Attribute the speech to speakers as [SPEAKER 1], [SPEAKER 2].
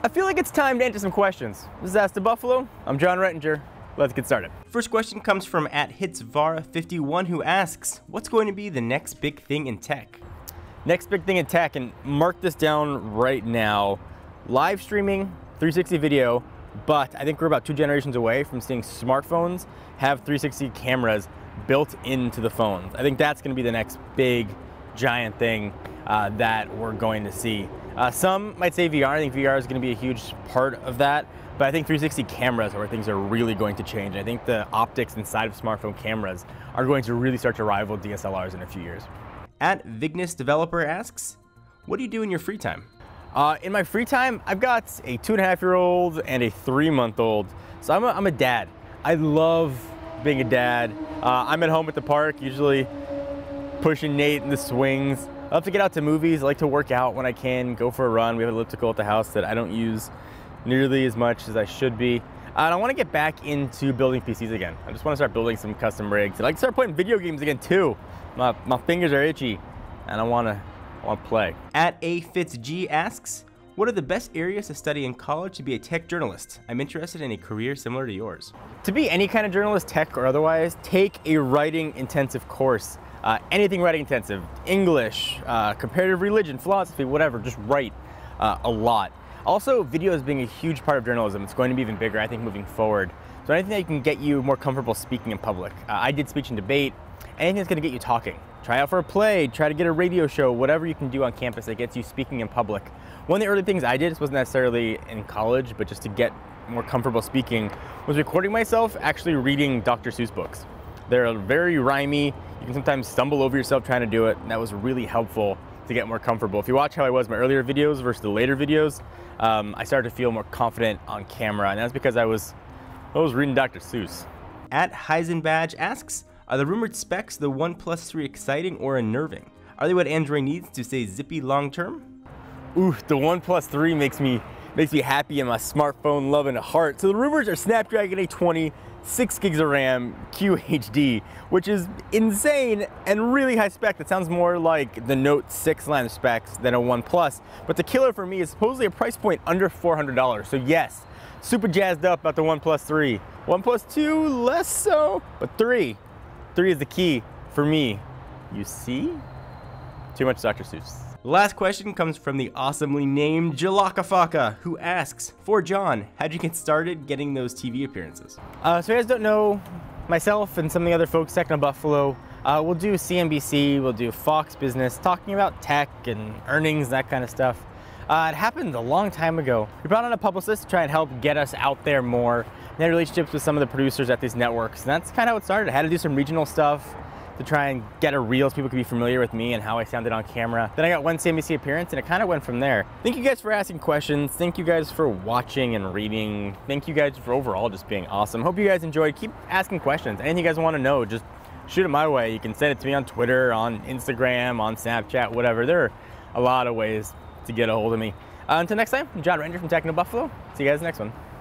[SPEAKER 1] I feel like it's time to answer some questions. This is Ask the Buffalo. I'm John Rettinger. Let's get started. First question comes from @hitsvara51, who asks, what's going to be the next big thing in tech? Next big thing in tech, and mark this down right now, live streaming, 360 video, but I think we're about 2 generations away from seeing smartphones have 360 cameras built into the phones. I think that's going to be the next big, giant thing that we're going to see. Some might say VR. I think VR is going to be a huge part of that, but I think 360 cameras are where things are really going to change. I think the optics inside of smartphone cameras are going to really start to rival DSLRs in a few years. @Vignis Developer asks, what do you do in your free time? In my free time, I've got a 2.5-year-old and a 3-month-old, so I'm a dad. I love being a dad. I'm at home at the park, usually pushing Nate in the swings. I love to get out to movies. I like to work out when I can, go for a run. We have an elliptical at the house that I don't use nearly as much as I should be. And I want to get back into building PCs again. I just want to start building some custom rigs. I'd like to start playing video games again too. My fingers are itchy and I want to play. @AFitzG asks, what are the best areas to study in college to be a tech journalist? I'm interested in a career similar to yours. To be any kind of journalist, tech or otherwise, take a writing intensive course. Anything writing intensive, English, comparative religion, philosophy, whatever, just write a lot. Also, video is being a huge part of journalism. It's going to be even bigger, I think, moving forward. So anything that can get you more comfortable speaking in public. I did speech and debate. Anything that's going to get you talking. Try out for a play, try to get a radio show, whatever you can do on campus that gets you speaking in public. One of the early things I did, this wasn't necessarily in college, but just to get more comfortable speaking, was recording myself actually reading Dr. Seuss books. They're very rhymey. You can sometimes stumble over yourself trying to do it, and that was really helpful to get more comfortable. If you watch how I was in my earlier videos versus the later videos, I started to feel more confident on camera, and that's because I was reading Dr. Seuss. @Heisenbadge asks, are the rumored specs the OnePlus 3 exciting or unnerving? Are they what Android needs to stay zippy long term? Ooh, the OnePlus 3 makes me happy in my smartphone loving heart. So the rumors are Snapdragon 820, 6 gigs of RAM, QHD, which is insane and really high spec. That sounds more like the Note 6 line of specs than a OnePlus. But the killer for me is supposedly a price point under $400. So yes, super jazzed up about the OnePlus 3. OnePlus 2, less so, but 3 is the key for me. You see? Too much Dr. Seuss. The last question comes from the awesomely named Jalakafaka, who asks, for John, how'd you get started getting those TV appearances? So you guys don't know, myself and some of the other folks, Tech in Buffalo, we'll do CNBC, we'll do Fox Business, talking about tech and earnings, that kind of stuff. It happened a long time ago. We brought on a publicist to try and help get us out there more. We had relationships with some of the producers at these networks, and that's kind of how it started. I had to do some regional stuff to try and get a reel so people could be familiar with me and how I sounded on camera. Then I got one CNBC appearance, and it kind of went from there. Thank you guys for asking questions. Thank you guys for watching and reading. Thank you guys for overall just being awesome. Hope you guys enjoyed. Keep asking questions. Anything you guys want to know, just shoot it my way. You can send it to me on Twitter, on Instagram, on Snapchat, whatever. There are a lot of ways to get a hold of me. Until next time, I'm John Rettinger from Tech in Buffalo. See you guys next one.